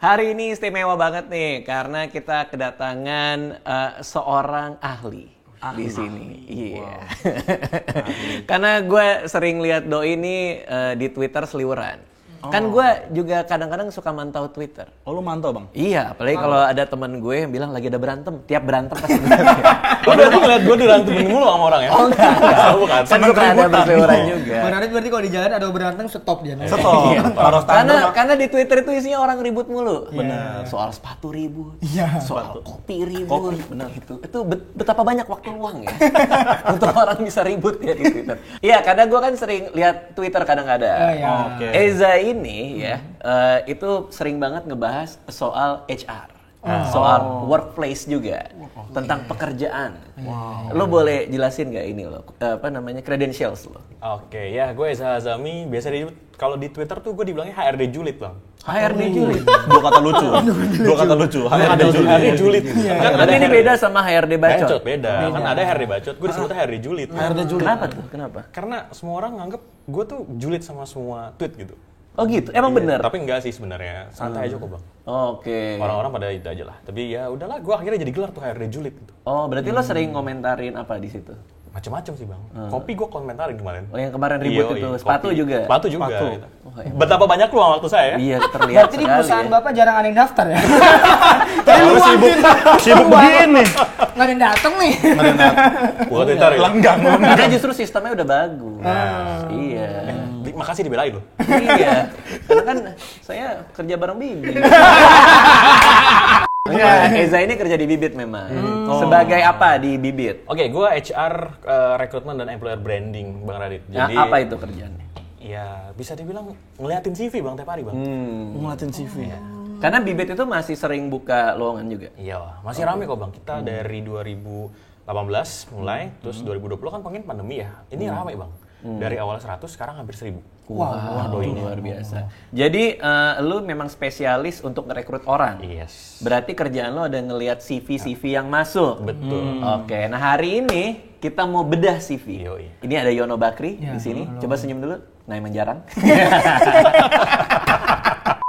Hari ini istimewa banget nih karena kita kedatangan seorang ahli di sini. Iya. Wow. Karena gue sering lihat Doi ini di Twitter seliweran. Kan gue juga kadang-kadang suka mantau Twitter. Oh, lu mantau, Bang? Iya, apalagi kalau ada teman gue yang bilang lagi ada berantem. Tiap berantem pasti Oh, berarti ngeliat gue dirantemin mulu sama orang ya? Oh, enggak. Bukan. Kan suka ada berseliweran juga. Bang Radit berarti kalau di jalan ada berantem stop dia. Stop. Harus Karena di Twitter itu isinya orang ribut mulu. Benar. Soal sepatu ribut. Iya. Soal kopi ribut. Kopi, benar. Itu betapa banyak waktu luang ya. Untuk orang bisa ribut ya di Twitter. Iya, kadang gue kan sering lihat Twitter kadang-kadang. Iya. Oke. Eza ini ya, itu sering banget ngebahas soal HR. Soal workplace juga, tentang pekerjaan. Lo boleh jelasin nggak ini lo, credentials lo? Oke, ya gue Eza Hazami. Biasa kalau di Twitter tuh gue dibilangnya HRD Julid, Bang. HRD Julid? Dua kata lucu. HRD Julid. Tapi ini beda sama HRD Bacot. Beda. Kan ada HRD Bacot, gue disebutnya HRD Julid. Kenapa tuh? Kenapa? Karena semua orang nganggep gue tuh julid sama semua tweet gitu. Oh gitu, emang bener? Tapi enggak sih sebenarnya, santai aja kok, Bang. Oke. Orang-orang pada itu aja lah. Tapi ya udahlah, gue akhirnya jadi gelar tuh HRD julid gitu. Oh, berarti lo sering ngomentarin apa di situ? Macem-macem sih, Bang. Kopi gue komentarin kemarin. Oh, yang kemarin ribut itu. Sepatu kopi. juga? Sepatu juga. Sepatu. Gitu. Oh, iya. Betapa banyak luang waktu saya. Iya, terlihat Berarti di sekali perusahaan ya. Bapak jarang ada yang daftar ya? Lu sibuk begini. Nggak ada yang dateng nih. Buat Twitter ya? Langgang. Karena justru sistemnya udah bagus. Iya. Makasih dibelain loh. Iya. Karena kan saya kerja bareng Bibi. Eza ini kerja di Bibit memang. Sebagai apa di Bibit? Oke, gue HR, recruitment dan employer branding, Bang Radit. Jadi apa itu kerjaannya? Ya, bisa dibilang ngeliatin CV, Bang, tiap hari, Bang. Ngeliatin CV. Ya. Karena Bibit itu masih sering buka lowongan juga. Iya, masih rame kok, Bang. Kita dari 2018 mulai, terus 2020 kan pengen pandemi ya. Ini rame, Bang. Dari awal 100, sekarang hampir 1000. Wah, luar biasa. Jadi, lu memang spesialis untuk ngerekrut orang? Yes. Berarti kerjaan lu ada ngelihat CV-CV yang masuk? Betul. Oke, nah hari ini kita mau bedah CV. Yoi. Ini ada Yono Bakri di sini. Coba senyum dulu. Nah, emang jarang.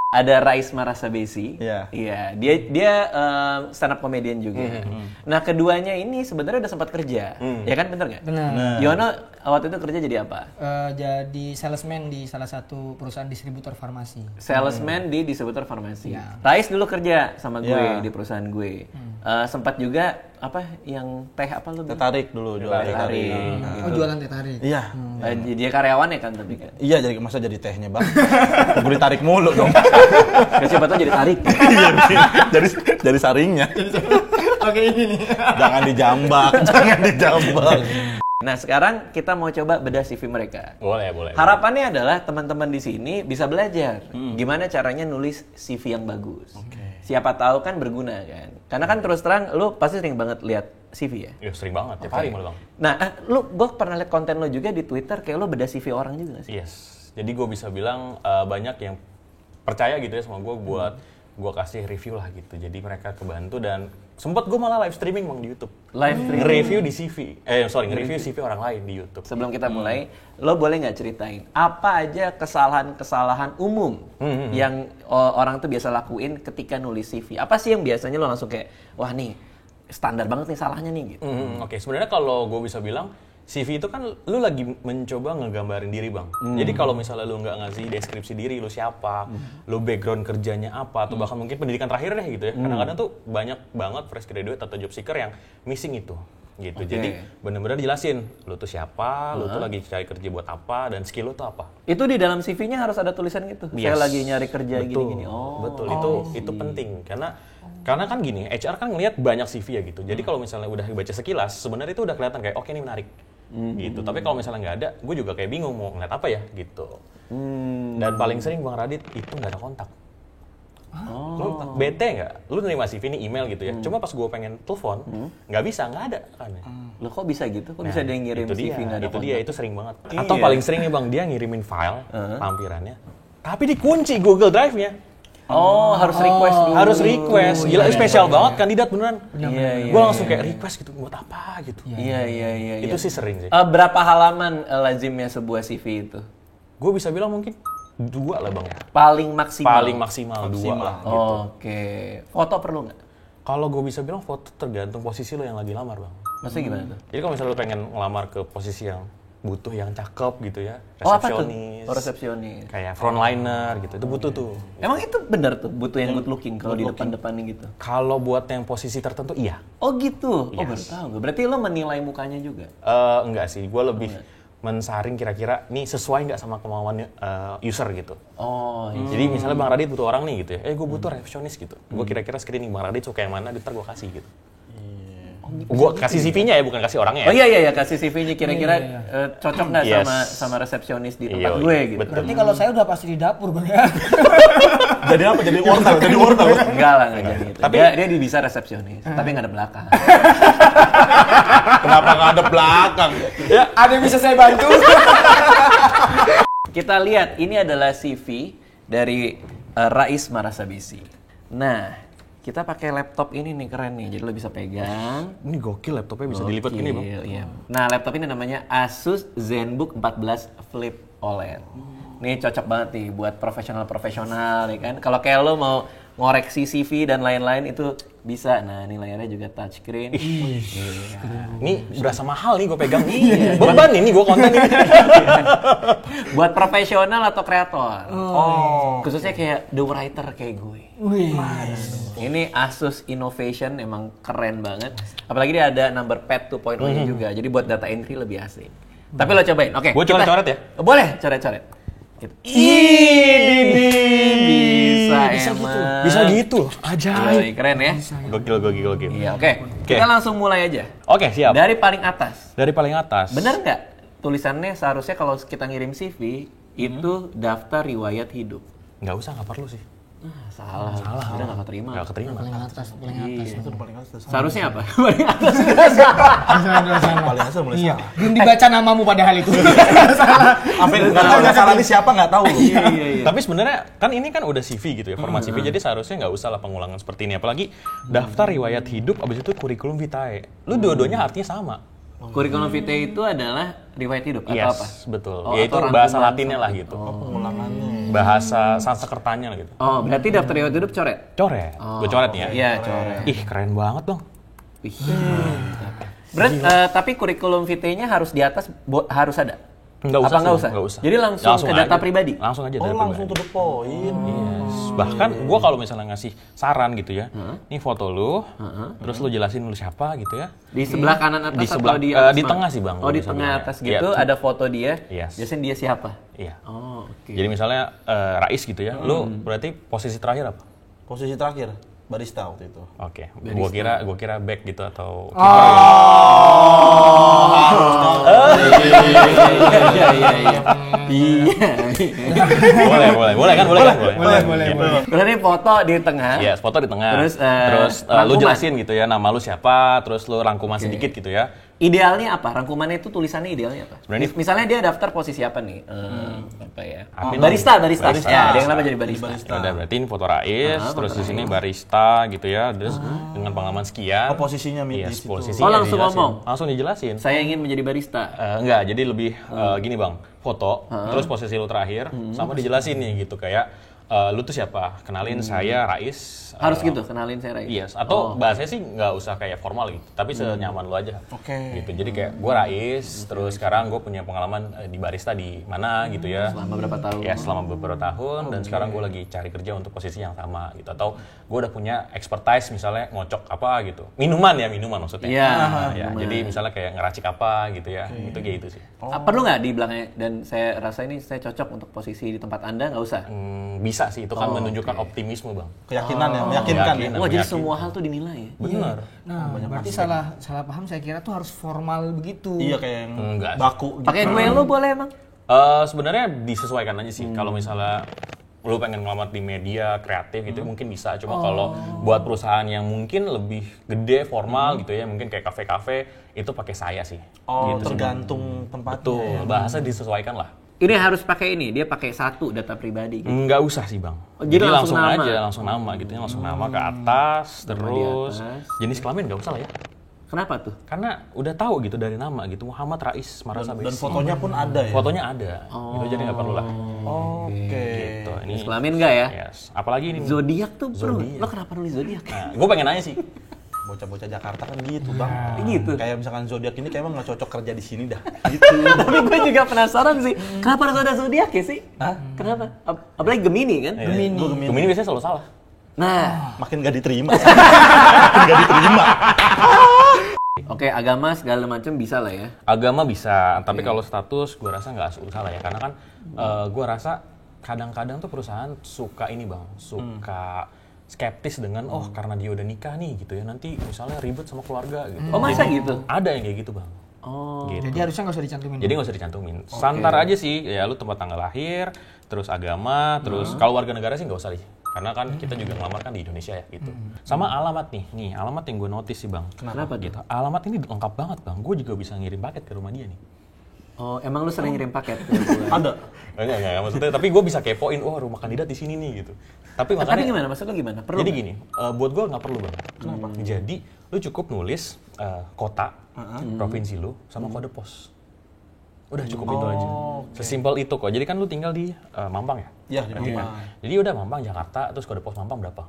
Ada Rais Marasabesi. Iya. Iya, dia stand up comedian juga. Nah, keduanya ini sebenarnya udah sempat kerja. Ya kan, bener nggak? Benar. Yono waktu itu kerja jadi apa? Jadi salesman di salah satu perusahaan distributor farmasi. Salesman di distributor farmasi. Ya. Rais dulu kerja sama gue Ya. di perusahaan gue. Sempat juga apa yang teh apa lu? Teh tarik dulu, jualan Teh tarik. Oh, jualan teh tarik. Iya. Dia karyawan ya kan tapi kan. Iya, masa jadi tehnya, Bang. Gue ditarik mulu dong. Siapa tahu jadi tarik. Iya, jadi saringnya. Oke, ini nih. Jangan dijambak. Nah, sekarang kita mau coba bedah CV mereka. Boleh. Harapannya adalah teman-teman di sini bisa belajar gimana caranya nulis CV yang bagus. Siapa tahu kan berguna kan. Karena kan terus terang lu pasti sering banget lihat CV ya. Ya, sering banget, tiap hari malah, Bang. Nah, gue pernah lihat konten lo juga di Twitter kayak lo bedah CV orang juga nggak sih? Yes. Jadi gue bisa bilang banyak yang percaya gitu ya sama gue buat gue kasih review lah gitu. Jadi mereka kebantu dan sempat gue malah live streaming, Bang, di YouTube. Live streaming. Nge-review di CV. Nge-review CV orang lain di YouTube. Sebelum kita mulai, lo boleh nggak ceritain apa aja kesalahan-kesalahan umum yang orang tuh biasa lakuin ketika nulis CV? Apa sih yang biasanya lo langsung kayak, wah nih standar banget nih salahnya nih gitu? Oke, sebenarnya kalau gue bisa bilang CV itu kan lu lagi mencoba ngegambarin diri, Bang. Jadi kalau misalnya lu nggak ngasih deskripsi diri, lu siapa, lu background kerjanya apa, atau bahkan mungkin pendidikan terakhir deh gitu ya. Kadang-kadang tuh banyak banget fresh graduate atau job seeker yang missing itu. Gitu. Jadi benar-benar jelasin, lu tuh siapa, lu tuh lagi cari kerja buat apa, dan skill lu tuh apa. Itu di dalam CV-nya harus ada tulisan gitu. Yes. Saya lagi nyari kerja gini-gini. Betul. Itu penting karena kan gini, HR kan ngelihat banyak CV ya gitu. Jadi kalau misalnya udah baca sekilas, sebenarnya itu udah kelihatan kayak oke ini menarik. Gitu. Tapi kalau misalnya nggak ada, gue juga kayak bingung mau ngeliat apa ya gitu. Dan paling sering, Bang Radit, itu nggak ada kontak. Lu bete nggak? Lu nerima CV ini email gitu ya. Cuma pas gue pengen telepon, nggak ada kan. Lo kok bisa gitu? Kok bisa dia ngirim itu CV nggak ada kontak? itu sering banget. Atau paling sering nih, Bang, dia ngirimin file lampirannya, tapi dikunci Google Drive-nya. Harus request dulu. Harus request. Gila, spesial banget kandidat beneran. Iya. Gue langsung kayak request gitu, buat apa gitu. Iya. Itu sih sering sih. Berapa halaman lazimnya sebuah CV itu? Gue bisa bilang mungkin 2 lah bang. Paling maksimal. Paling maksimal 2 lah. Gitu. Oke. Foto perlu nggak? Kalau gue bisa bilang foto tergantung posisi lo yang lagi lamar bang. Maksudnya gimana tuh? Jadi kalau misalnya lo pengen ngelamar ke posisi yang butuh yang cakep gitu ya, Oh, apa tuh? resepsionis, Oh, resepsionis. kayak frontliner gitu, itu butuh tuh. Emang itu benar tuh butuh yang good looking kalau di depan-depannya gitu. Kalau buat yang posisi tertentu iya. Oh gitu. Oh Yes. baru tahu gue. Berarti lo menilai mukanya juga. Enggak sih, gue lebih mensaring kira-kira nih sesuai nggak sama kemauan user gitu. Oh, iya. Jadi misalnya Bang Radit butuh orang nih gitu ya, gue butuh resepsionis gitu. Gue kira-kira screening Bang Radit suka yang mana, ntar gue kasih gitu. Gue kasih CV-nya ya, bukan kasih orangnya Oh ya. iya kasih CV-nya kira-kira cocok nggak Yes. sama resepsionis di tempat Iya, gue gitu. betul. Berarti kalau saya udah pasti di dapur bang ya. Jadi apa? Jadi wortel. Enggak lah, nggak jadi gitu. Dia bisa resepsionis, tapi nggak ada belakang. Kenapa nggak ada belakang? Ya, Ada yang bisa saya bantu? Kita lihat, ini adalah CV dari Rais Marasabisi. Nah, kita pakai laptop ini nih, keren nih. Jadi lo bisa pegang. ini gokil laptopnya bisa dilipat gini bang. Gokil, iya. Nah, laptop ini namanya Asus ZenBook 14 Flip OLED. Ini cocok banget nih buat profesional-profesional nih kan. Kalau kayak lo mau ngoreksi CV dan lain-lain itu bisa. Nah, ini layarnya juga touchscreen. Ini berasa mahal nih gue pegang nih. Beban ini gue konten ini. Buat profesional atau kreator. Khususnya kayak the writer kayak gue. Wih. Ini Asus Innovation emang keren banget. Apalagi dia ada number pad 2.0-nya juga. Jadi buat data entry lebih asik. Tapi lo cobain. Oke. Gua coret-coret ya? Boleh, coret-coret. Gitu. Bisa emang. Bisa gitu loh, ajaib. Yoi, keren ya. Gokil. Iya, oke. Kita langsung mulai aja. Oke, siap. Dari paling atas. Dari paling atas. Bener nggak? Tulisannya seharusnya kalau kita ngirim CV itu daftar riwayat hidup. Nggak usah, nggak perlu sih. Salah. Udah nggak keterima. Nggak keterima. Paling atas. Itu paling atas. Seharusnya apa? Paling atas. Paling atas mulai Iya. salah. Belum dibaca namamu padahal itu. Sampai nggak tahu yang salah ini siapa nggak tahu. Iya. Tapi sebenarnya kan ini kan udah CV gitu ya, format CV. Jadi seharusnya nggak usah lah pengulangan seperti ini. Apalagi daftar riwayat hidup, abis itu kurikulum vitae. Lu dua-duanya artinya sama. Kurikulum vitae itu adalah riwayat hidup atau apa? Betul. Oh, Yaitu atau bahasa rangkuman Latinnya lah gitu. Pengulangannya. Bahasa Sanskertanya lah gitu. Oh, berarti daftar riwayat hidup coret? Coret. Gue coret nih ya. Iya, coret. Ih, keren banget dong. Wih, tapi kurikulum vitae-nya harus di atas harus ada? Nggak usah Apa sih, nggak usah? nggak usah. Jadi langsung ke data aja. pribadi? Langsung aja Oh, data langsung to pribadi. the point. Yes. Bahkan gue kalau misalnya ngasih saran gitu ya, nih foto lu, terus lu jelasin lu siapa gitu ya. Di sebelah kanan atas Di sebelah- atau di atas? di tengah sih, Bang, Oh, di bisa tengah bilangnya. atas Iya. gitu ada foto dia. Yes. Biasanya dia siapa? Iya. Oh, oke. Jadi misalnya Rais gitu ya, lu berarti posisi terakhir apa? Posisi terakhir barista waktu itu. Oke, gua kira back gitu atau boleh kan? Boleh. Berarti foto di tengah. Iya, foto di tengah. Terus, lu rangkuman. jelasin gitu ya, nama lu siapa, terus lu rangkuman sedikit gitu ya. Idealnya apa? Rangkumannya itu tulisannya idealnya apa? Sebenarnya- Misalnya dia daftar posisi apa nih? Apa ya? Admin. Barista. Barista. Ya, dia kenapa jadi barista? Ya udah, berarti ini foto Rais, terus di sini barista gitu ya, terus dengan pengalaman sekian. Oh, posisinya Iya, di situ. posisinya Oh, langsung dijelasin. ngomong? Langsung dijelasin. Saya ingin menjadi barista. Enggak, jadi lebih gini bang, foto, terus posisi lu terakhir, sama dijelasin nih gitu kayak lu tuh siapa? Kenalin saya Rais. Harus gitu, kenalin saya Rais. Iya, atau bahasanya sih nggak usah kayak formal gitu, tapi senyaman lu aja. Oke. Gitu, jadi kayak gue Rais, terus sekarang gue punya pengalaman di barista di mana gitu ya. Selama berapa tahun? Ya selama beberapa tahun dan sekarang gue lagi cari kerja untuk posisi yang sama gitu, atau gue udah punya expertise misalnya ngocok apa gitu, minuman maksudnya. Iya, Ya, minuman. jadi misalnya kayak ngeracik apa gitu ya, itu kayak gitu sih. Perlu nggak di belakangnya? Dan saya rasa ini saya cocok untuk posisi di tempat Anda, nggak usah? Bisa sih, itu kan menunjukkan optimisme bang. Keyakinan ya, meyakinkan ya. Meyakinkan. Wah, jadi semua hal tuh dinilai ya? Bener. Nah, berarti salah paham saya kira tuh harus formal begitu. Iya kayak yang Enggak sih. baku gitu. Pakai gue lo boleh emang? Sebenarnya disesuaikan aja sih. Kalau misalnya lu pengen ngelamar di media kreatif gitu mungkin bisa. Cuma kalau buat perusahaan yang mungkin lebih gede, formal gitu ya, mungkin kayak kafe-kafe, itu pakai saya sih. Oh, Gitu sih. tergantung tempatnya. Betul, bahasa disesuaikan lah. Ini harus pakai ini, dia pakai satu data pribadi gitu. Nggak usah sih bang. Oh, jadi langsung nama? aja, langsung nama gitu ya, langsung nama ke atas, terus atas. jenis kelamin nggak usah lah ya. Kenapa tuh? Karena udah tahu gitu dari nama gitu, Muhammad Rais Marasa Dan Besi. fotonya pun ada ya? Fotonya ada, gitu jadi nggak perlu lah. Oke. Gitu. Ini, Kelamin nggak ya? yes. Apalagi ini. Zodiak tuh bro. Zodiak. Lo kenapa nulis zodiak? Nah, gue pengen nanya sih. Bocah-bocah Jakarta kan gitu bang. Gitu. Kayak misalkan zodiak ini kayak emang nggak cocok kerja di sini dah. Gitu. Tapi gue juga penasaran sih, kenapa harus ada zodiak ya sih? Hah? Kenapa? Apalagi Gemini kan? Gemini. Gemini biasanya selalu salah. Nah, Makin nggak diterima. Makin nggak diterima. oke, agama segala macam bisa lah ya. Agama bisa, tapi kalau status gue rasa nggak salah ya, karena kan gue rasa kadang-kadang tuh perusahaan suka ini bang, suka skeptis dengan karena dia udah nikah nih gitu ya, nanti misalnya ribet sama keluarga gitu. Oh masa gitu? Ada yang kayak gitu bang. Oh. Gitu. Jadi harusnya nggak usah dicantumin. Jadi nggak usah dicantumin. Santar aja sih, ya lu tempat tanggal lahir, terus agama, terus kalau warga negara sih nggak usah sih. Karena kan kita juga ngelamar kan di Indonesia ya gitu. Sama alamat nih alamat yang gue notice sih bang. Kenapa gitu? Alamat ini lengkap banget bang. Gue juga bisa ngirim paket ke rumah dia nih. Oh, emang lu sering ngirim paket? Ada. Enggak, maksudnya tapi gue bisa kepoin, rumah kandidat di sini nih gitu. Tapi Tapi makanya gimana? Maksud lu gimana? Perlu jadi nggak? gini, buat gue nggak perlu bang. Kenapa? Jadi lu cukup nulis kota, provinsi lu, sama kode pos. Udah cukup itu aja. Sesimpel itu kok. Jadi kan lu tinggal di Mampang ya? Iya di Mampang. Jadi udah Mampang, Jakarta, terus kode pos Mampang berapa?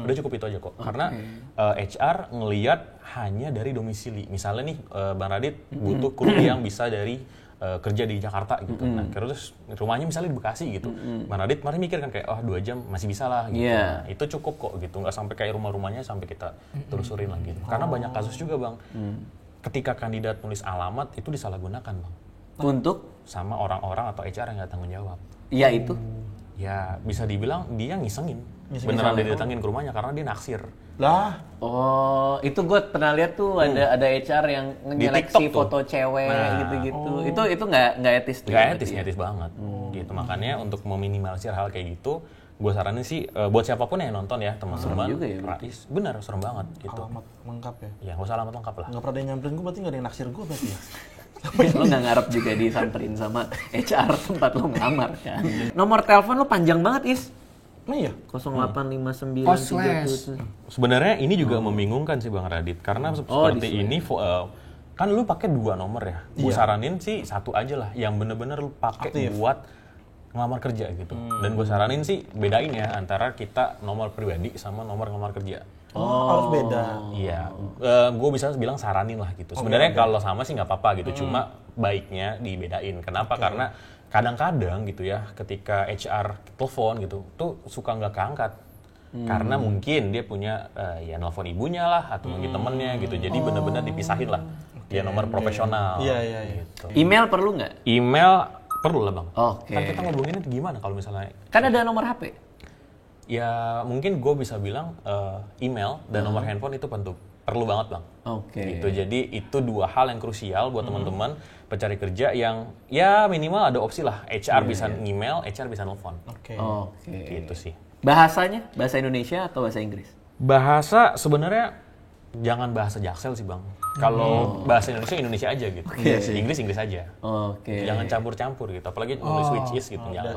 Udah cukup itu aja kok. Karena HR ngelihat hanya dari domisili. Misalnya nih Bang Radit butuh kru yang bisa dari kerja di Jakarta gitu. Nah, terus rumahnya misalnya di Bekasi gitu. Bang Radit kemarin mikir kan kayak 2 jam masih bisa lah gitu. Iya. Nah, itu cukup kok gitu. Nggak sampai kayak rumah-rumahnya sampai kita telusurin lah gitu. Karena banyak kasus juga Bang. Ketika kandidat nulis alamat itu disalahgunakan Bang. Untuk? Sama orang-orang atau HR yang nggak tanggung jawab. Iya itu. Ya bisa dibilang dia ngisengin. Beneran dia datangin ke rumahnya karena dia naksir. Lah. Oh, itu gue pernah lihat tuh ada HR yang ngeleksi TikTok tuh. foto cewek gitu-gitu. Itu nggak etis tuh. Nggak etis banget. Gitu. Makanya untuk meminimalisir hal kayak gitu, gue saranin sih buat siapapun yang nonton ya teman-teman. juga ya, Rais, bener serem banget gitu. Alamat lengkap ya. Ya nggak usah alamat lengkap lah. Nggak pernah ada yang nyamperin gue berarti nggak ada yang naksir gue berarti ya. Lo nggak ngarep juga disamperin sama HR tempat lo ngelamar kan. Nomor telepon lo panjang banget Is. Oh iya. 0859 Oh, slash. Sebenarnya ini juga membingungkan sih Bang Radit karena seperti di ini kan lu pakai 2 nomor ya. Gue saranin sih 1 aja lah yang bener-bener lu pakai buat ngelamar kerja gitu. Dan gue saranin sih bedain ya antara kita nomor pribadi sama nomor ngelamar kerja. Harus beda. Iya, gue bisa bilang saranin lah gitu. Sebenarnya kalau sama sih nggak apa-apa gitu, cuma baiknya dibedain. Kenapa? Karena kadang-kadang gitu ya, ketika HR telepon gitu, tuh suka nggak keangkat. Karena mungkin dia punya ya nelfon ibunya lah atau mungkin temennya gitu. Jadi benar-benar dipisahin lah. Dia nomor profesional. Iya. Gitu. Email perlu nggak? Email perlu lah bang. Oke. Kan kita ngobrolinnya gimana kalau misalnya? Kan ada nomor HP. Ya mungkin gue bisa bilang email dan nomor handphone itu perlu banget bang. Oke. Gitu. Jadi itu 2 hal yang krusial buat teman-teman pencari kerja yang ya minimal ada opsi lah. HR bisa email, HR bisa nelfon. Oke. Gitu sih. Bahasanya bahasa Indonesia atau bahasa Inggris? Bahasa sebenarnya jangan bahasa Jaksel sih bang. Kalau bahasa Indonesia aja gitu. Inggris aja. Oke. Jangan campur-campur gitu. Apalagi nulis which is gitu. Jangan.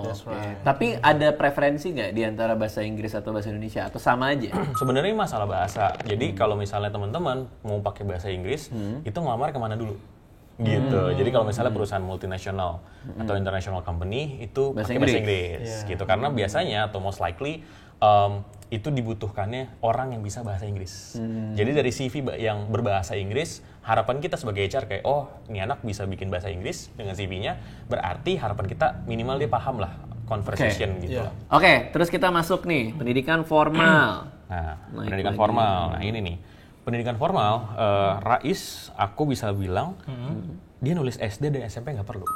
That's right. Tapi ada preferensi nggak di antara bahasa Inggris atau bahasa Indonesia atau sama aja? Sebenarnya masalah bahasa. Jadi kalau misalnya teman-teman mau pakai bahasa Inggris, itu ngelamar kemana dulu? Gitu. Jadi kalau misalnya perusahaan multinasional atau international company itu pakai bahasa Inggris gitu. Karena biasanya atau most likely itu dibutuhkannya orang yang bisa bahasa Inggris. Jadi dari CV yang berbahasa Inggris, harapan kita sebagai HR kayak ini anak bisa bikin bahasa Inggris dengan CV-nya, berarti harapan kita minimal dia paham lah conversation gitu. Oke, terus kita masuk nih pendidikan formal. Nah, pendidikan formal. Nah, ini nih. Pendidikan formal, Rais, aku bisa bilang, dia nulis SD dan SMP nggak perlu.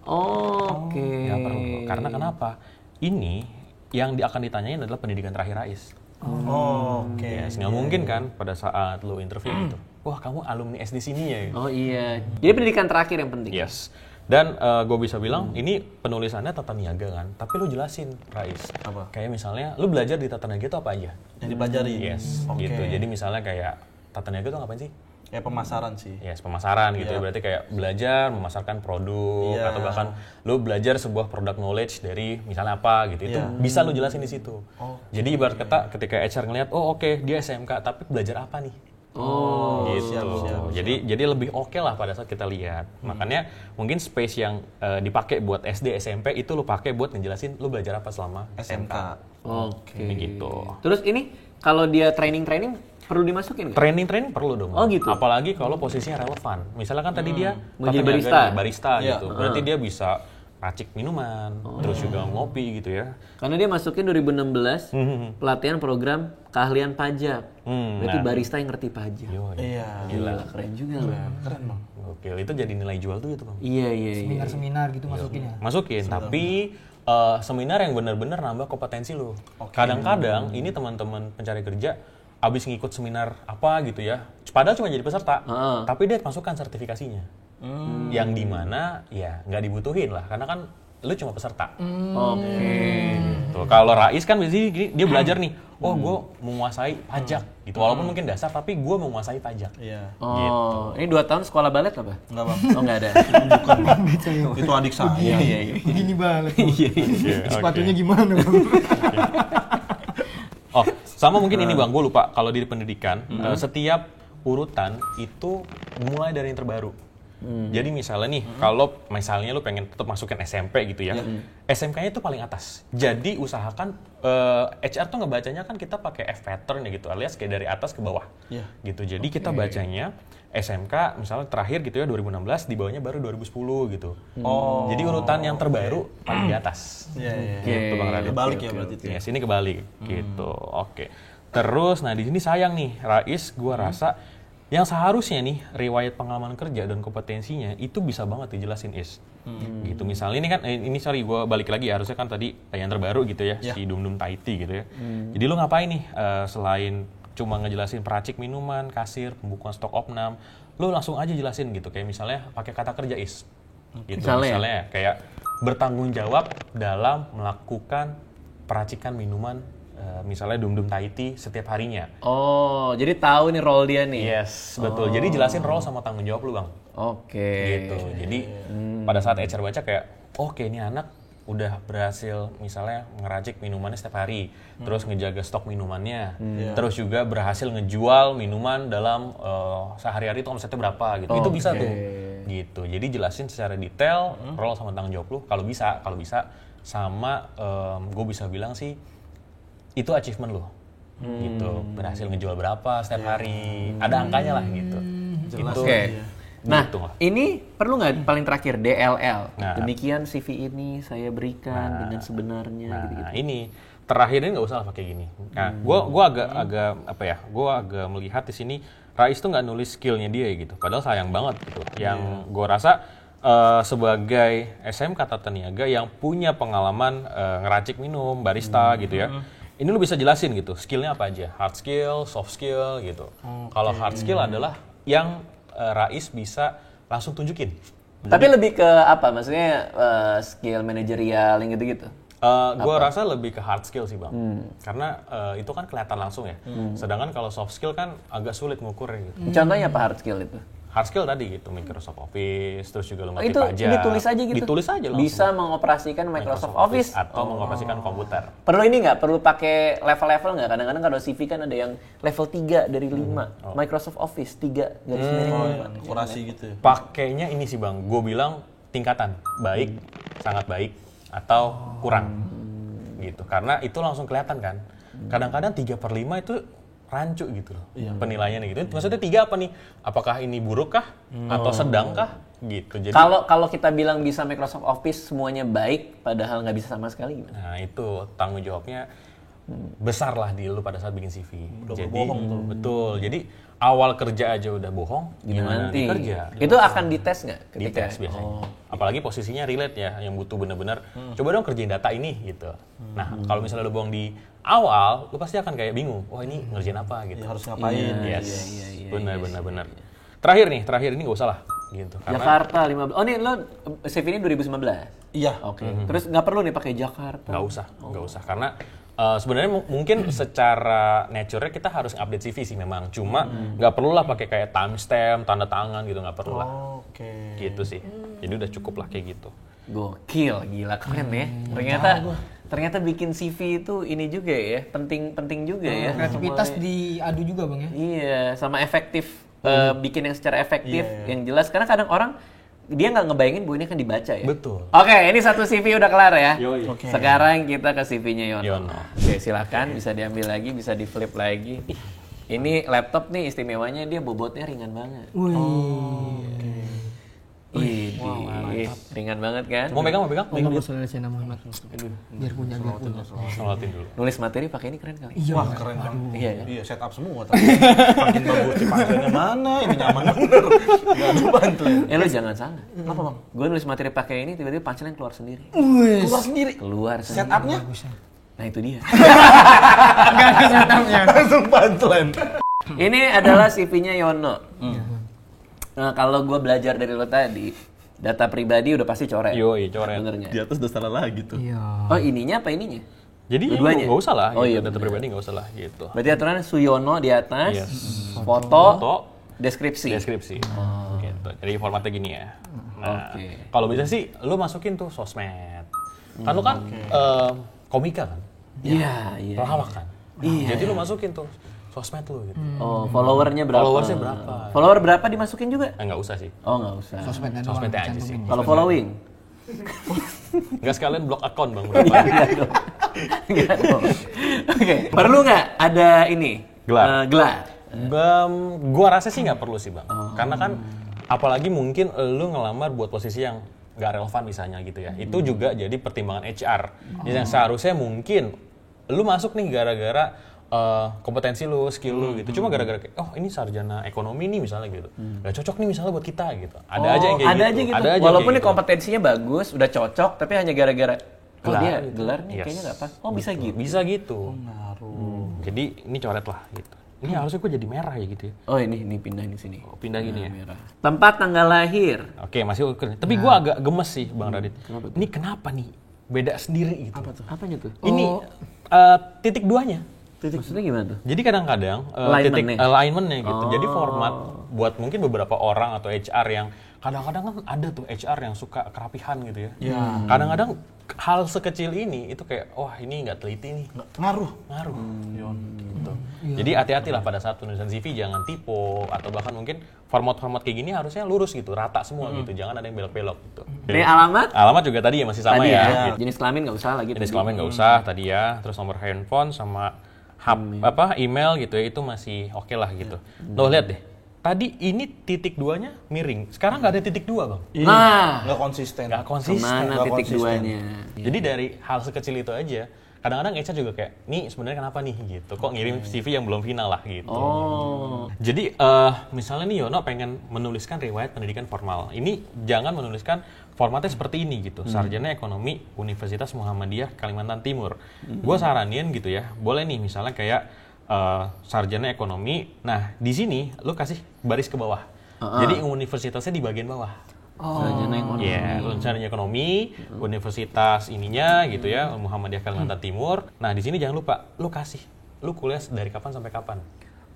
Oke. Nggak perlu. Karena kenapa? Ini yang akan ditanyain adalah pendidikan terakhir Rais. Oke. Yes, nggak mungkin kan pada saat lo interview gitu. Wah, kamu alumni SD sini ya? Oh iya. Jadi pendidikan terakhir yang penting. Yes. Dan gue bisa bilang, ini penulisannya tata niaga kan, tapi lu jelasin, Rais. Apa? Kayak misalnya, lu belajar di tata niaga itu apa aja? Yang dipelajari. Yes, gitu. Jadi misalnya kayak, tata niaga itu ngapain sih? Kayak pemasaran sih. Yes, pemasaran gitu. Berarti kayak belajar memasarkan produk atau bahkan lu belajar sebuah product knowledge dari misalnya apa gitu. Itu bisa lu jelasin di situ. Jadi ibarat kata ketika HR ngeliat, oke, dia SMK tapi belajar apa nih? Gitu. siap. Jadi lebih oke lah pada saat kita lihat. Makanya mungkin space yang dipakai buat SD, SMP itu lu pakai buat ngejelasin lu belajar apa selama SMK. Oke. Gitu. Terus ini kalau dia training perlu dimasukin nggak? Training perlu dong. Oh, gitu. Apalagi kalau posisinya relevan. Misalnya kan tadi dia Mau jadi tata niaga barista. nih, gitu. Berarti dia bisa racik minuman, terus juga ngopi gitu ya. Karena dia masukin 2016 pelatihan program keahlian pajak. Berarti barista yang ngerti pajak. Yoi. Iya. Gila, keren juga loh. Keren Bang. Oke, itu jadi nilai jual tuh gitu, Bang. Iya. Seminar-seminar gitu masukin ya. Masukin, tapi seminar yang benar-benar nambah kompetensi lo. Kadang-kadang ini teman-teman pencari kerja abis ngikut seminar apa gitu ya, padahal cuma jadi peserta, tapi dia masukkan sertifikasinya. Yang dimana ya nggak dibutuhin lah, karena kan lu cuma peserta. Oke. Tuh, kalau Rais kan biasanya dia belajar nih, oh gue menguasai pajak gitu, walaupun mungkin dasar, tapi gue menguasai pajak. Iya. Oh, ini 2 tahun sekolah balet apa? Enggak Bang. Oh, nggak ada. Itu adik saya. Iya. Begini banget. Oke. Sepatunya gimana Bang? Oh, sama mungkin ini Bang, gue lupa kalau di pendidikan setiap urutan itu mulai dari yang terbaru. Jadi misalnya nih, kalau misalnya lu pengen tetap masukin SMP gitu ya, SMK-nya itu paling atas. Jadi usahakan HR tuh ngebacanya kan kita pakai F pattern ya gitu, alias kayak dari atas ke bawah. Gitu. Jadi kita bacanya SMK misalnya terakhir gitu ya 2016, di bawahnya baru 2010 gitu. Jadi urutan yang terbaru paling di atas. Iya. Gitu Bang Radit. Kebalik ya berarti itu. Yes, ini kebalik gitu. Oke. Terus nah di sini sayang nih, Rais gua rasa yang seharusnya nih riwayat pengalaman kerja dan kompetensinya itu bisa banget dijelasin gitu. Misalnya ini kan sorry gua balik lagi, harusnya kan tadi yang terbaru gitu ya, si Dum Taiti gitu ya. Jadi lu ngapain nih selain cuma ngejelasin peracik minuman, kasir, pembukuan stok opnam, lu langsung aja jelasin gitu, kayak misalnya pakai kata kerja gitu. Misalnya kayak bertanggung jawab dalam melakukan peracikan minuman misalnya Dum Taiti setiap harinya. Oh, jadi tahu nih role dia nih. Yes, betul. Jadi jelasin role sama tanggung jawab lu, Bang. Oke. Gitu. Jadi pada saat HR baca kayak, oke ini anak udah berhasil misalnya ngeracik minumannya setiap hari, terus ngejaga stok minumannya, terus juga berhasil ngejual minuman dalam sehari-hari itu omsetnya berapa gitu. Itu bisa tuh. Gitu. Jadi jelasin secara detail role sama tanggung jawab lu kalau bisa sama gue bisa bilang sih itu achievement lo, gitu, berhasil ngejual berapa setiap hari, ada angkanya lah gitu. Jelas. Itu, Oke. Nah, gitu. ini perlu nggak paling terakhir DLL? Nah. Demikian CV ini saya berikan dengan sebenarnya. Nah, gitu-gitu. ini terakhir ini nggak usah lah pakai gini. Nah, gue agak melihat di sini Rais tuh nggak nulis skillnya dia gitu, padahal sayang banget gitu. Yang gue rasa sebagai SMK Tata Niaga yang punya pengalaman ngeracik minum, barista gitu ya. Ini lu bisa jelasin gitu, skillnya apa aja, hard skill, soft skill gitu. Kalau hard skill adalah yang Rais bisa langsung tunjukin. Tapi lebih ke apa? Maksudnya skill manajerial yang gitu-gitu? Gue rasa lebih ke hard skill sih Bang, karena itu kan kelihatan langsung ya. Sedangkan kalau soft skill kan agak sulit ngukurnya gitu. Contohnya apa hard skill itu? Hard skill tadi gitu, Microsoft Office, terus juga lu ngerti Itu pajak. ditulis aja gitu? Ditulis aja langsung. Bisa mengoperasikan Microsoft Office? Atau mengoperasikan komputer. Perlu ini nggak? Perlu pakai level-level nggak? Kadang-kadang kalau CV kan ada yang level 3 dari 5. Microsoft Office 3 garis miring. Kurasi gitu ya. Pakainya ini sih Bang, gue bilang tingkatan, baik, sangat baik, atau kurang. Gitu, karena itu langsung kelihatan kan. Kadang-kadang 3/5 itu rancu gitu loh, penilaiannya gitu. Maksudnya 3 apa nih? Apakah ini buruk kah? Atau sedang kah? Gitu. Jadi Kalau kita bilang bisa Microsoft Office semuanya baik, padahal nggak bisa sama sekali gimana? nah itu tanggung jawabnya besar lah di lu pada saat bikin CV. Udah Jadi berbohong tuh. Betul. Jadi awal kerja aja udah bohong, gimana nanti kerja? Itu akan dites nggak? Dites biasanya. Apalagi posisinya relate ya, yang butuh bener-bener coba dong kerjain data ini gitu. Nah, kalau misalnya lu bohong di awal, lu pasti akan kayak bingung. Wah, ini ngerjain apa gitu. Ya, harus ngapain? Yes. Benar. Terakhir ini nggak usah lah gitu. Karena Jakarta 15. Oh nih lo CV ini 2019. Iya. Oke. Terus nggak perlu nih pakai Jakarta. nggak usah karena sebenarnya mungkin secara nature kita harus update CV sih memang. Cuma nggak perlu lah pakai kayak timestamp, tanda tangan gitu, nggak perlu lah. Oke. Gitu sih. Jadi udah cukup lah kayak gitu. Gokil, gila keren ya. ternyata bikin CV itu ini juga ya, penting juga ya. Kreativitas diadu juga Bang ya. Iya, sama efektif, bikin yang secara efektif, yang jelas. Karena kadang orang dia nggak ngebayangin bu ini kan dibaca ya. Betul. Oke, ini satu CV udah kelar ya. Yoi. Oke. Sekarang kita ke CV-nya Yono. Yono. Oke, silakan bisa diambil lagi, bisa di flip lagi. Ini laptop nih istimewanya dia bobotnya ringan banget. Wih, ringan banget kan? Mau pegang? Muhammad Shallallahu alaihi Muhammad. Biar punya. Salatin dulu. Nulis materi pakai ini keren kali. Iya. Wah keren kan? Iya ya? Iya setup semua tadi. Makin bagus di panselnya mana? Ini nyaman bener. Gak ada bantuan. Lu jangan salah. Apa bang? Gue nulis materi pakai ini tiba-tiba punchline keluar sendiri. Keluar sendiri. Keluar sendiri. Setupnya? Nah itu dia. Enggak ada setupnya. Langsung pantulan. Ini adalah CV-nya Yono. Nah kalau gue belajar dari lo tadi, data pribadi udah pasti coret. Yoi, coret. Bener nggak? Di atas udah salah lagi tuh. Iya. Oh ininya apa ininya? Jadi Dua-duanya? nggak usah lah. Oh gitu. iya, Data bener. pribadi nggak usah lah gitu. Berarti aturannya Suyono di atas, Yes. foto, deskripsi. Deskripsi. Gitu. Jadi formatnya gini ya. Nah, Oke. kalau bisa sih lu masukin tuh sosmed. Kan lu kan komika kan? Iya, iya. Pelawak kan? Iya. Jadi lu masukin tuh sosmed lu gitu. Oh, followernya berapa? Followersnya berapa? Follower berapa dimasukin juga? Nggak usah sih. Oh, nggak usah. Sosmednya Sosmednya aja sih. Kalau following? Nggak sekalian blok akun bang. Enggak dong. Enggak dong. Oke, perlu nggak ada ini? Gelar. Gelar. Gua rasa sih nggak perlu sih bang. Karena kan apalagi mungkin lu ngelamar buat posisi yang nggak relevan misalnya gitu ya. Itu juga jadi pertimbangan HR. Yang seharusnya mungkin lu masuk nih gara-gara kompetensi lu, skill lu gitu. Cuma gara-gara kayak, oh ini sarjana ekonomi nih misalnya gitu. Gak cocok nih misalnya buat kita gitu. Ada aja yang kayak ada gitu. aja gitu. Ada aja Walaupun kayak nih gitu. kompetensinya bagus, udah cocok, tapi hanya gara-gara Gelar dia gitu. gelar nih Yes. kayaknya nggak pas. Oh bisa gitu. Bisa gitu. Jadi ini coret lah gitu. Ini harusnya gue jadi merah ya gitu ya. Oh ini pindah di sini. Oh, pindah gini ya. Merah. Tempat tanggal lahir. Oke, masih oke. Tapi gue agak gemes sih Bang Radit. Ini kenapa nih? Beda sendiri gitu. Apa tuh? Apanya tuh? Ini titik duanya. Maksudnya gimana tuh? Jadi kadang-kadang Alignment-nya? titik alignment-nya gitu. Jadi format buat mungkin beberapa orang atau HR yang kadang-kadang kan ada tuh HR yang suka kerapihan gitu ya. Kadang-kadang hal sekecil ini itu kayak wah ini nggak teliti nih. Ngaruh. Gitu. Jadi hati-hatilah pada saat penulisan CV jangan typo atau bahkan mungkin format-format kayak gini harusnya lurus gitu, rata semua gitu. Jangan ada yang belok-belok gitu. Ini alamat? Alamat juga tadi ya masih sama Tadi ya. ya. Gitu. Jenis kelamin nggak usah lagi. Jenis kelamin nggak usah tadi ya, terus nomor handphone sama email gitu ya itu masih oke lah gitu. Lo lihat deh, tadi ini titik duanya miring, sekarang nggak ada titik dua bang. Nah, Nggak konsisten. Nggak konsisten. kemana nggak titik konsisten. duanya? Jadi dari hal sekecil itu aja, kadang-kadang HR juga kayak, nih sebenarnya kenapa nih gitu, kok ngirim CV yang belum final lah gitu. Oh, Jadi misalnya nih Yono pengen menuliskan riwayat pendidikan formal, ini jangan menuliskan formatnya seperti ini gitu, sarjana ekonomi Universitas Muhammadiyah Kalimantan Timur. Gue saranin gitu ya, boleh nih misalnya kayak sarjana ekonomi. Nah di sini lu kasih baris ke bawah, jadi universitasnya di bagian bawah. sarjana ekonomi. Iya, sarjana ekonomi, universitas ininya gitu ya, Muhammadiyah Kalimantan Timur. Nah di sini jangan lupa, lu kasih, lu kuliah dari kapan sampai kapan.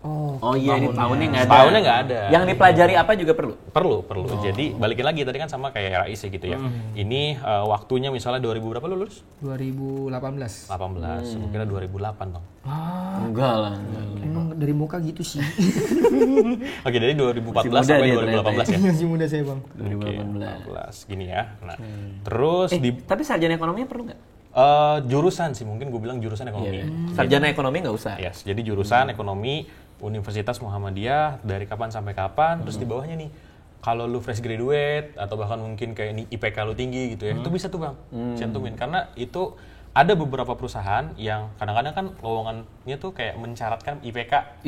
Oh iya, ini tahunnya nggak ada. Tahunnya nggak ada. Yang dipelajari apa juga perlu? Perlu. Jadi balikin lagi tadi kan sama kayak Rais ya gitu ya. Ini waktunya misalnya 2000 berapa lu lulus? 2018. 18, mungkin 2008 dong. Enggak lah. Emang dari muka gitu sih. Oke, dari 2014 Masih muda sampai dia 2018 ya. Masih muda saya bang. 2018 gini ya. Nah, terus di Tapi sarjana ekonominya perlu nggak? jurusan sih mungkin gue bilang jurusan ekonomi. Sarjana ekonomi nggak usah. Yes, jadi jurusan ekonomi Universitas Muhammadiyah dari kapan sampai kapan, terus di bawahnya nih kalau lu fresh graduate atau bahkan mungkin kayak ini IPK lu tinggi gitu ya, itu bisa tuh bang cantumin karena itu ada beberapa perusahaan yang kadang-kadang kan lowongannya tuh kayak mencaratkan IPK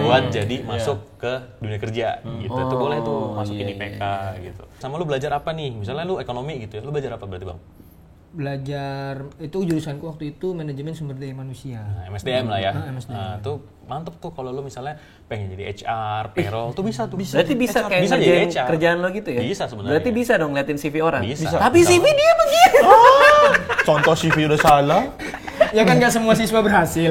buat jadi masuk ke dunia kerja gitu, itu boleh tuh masukin IPK gitu. Sama lu belajar apa nih, misalnya lu ekonomi gitu ya, lu belajar apa berarti bang? Belajar itu jurusanku waktu itu manajemen sumber daya manusia. Nah, MSDM lah ya. MSDM. Nah, tuh mantep tuh kalau lu misalnya pengen jadi HR, payroll, tuh bisa tuh. Berarti bisa kayak bisa ngerjain jadi HR. kerjaan lo gitu ya? Bisa sebenarnya. Berarti bisa dong ngeliatin CV orang? Bisa. Tapi CV dia begitu! Contoh CV udah salah. Ya kan nggak semua siswa berhasil.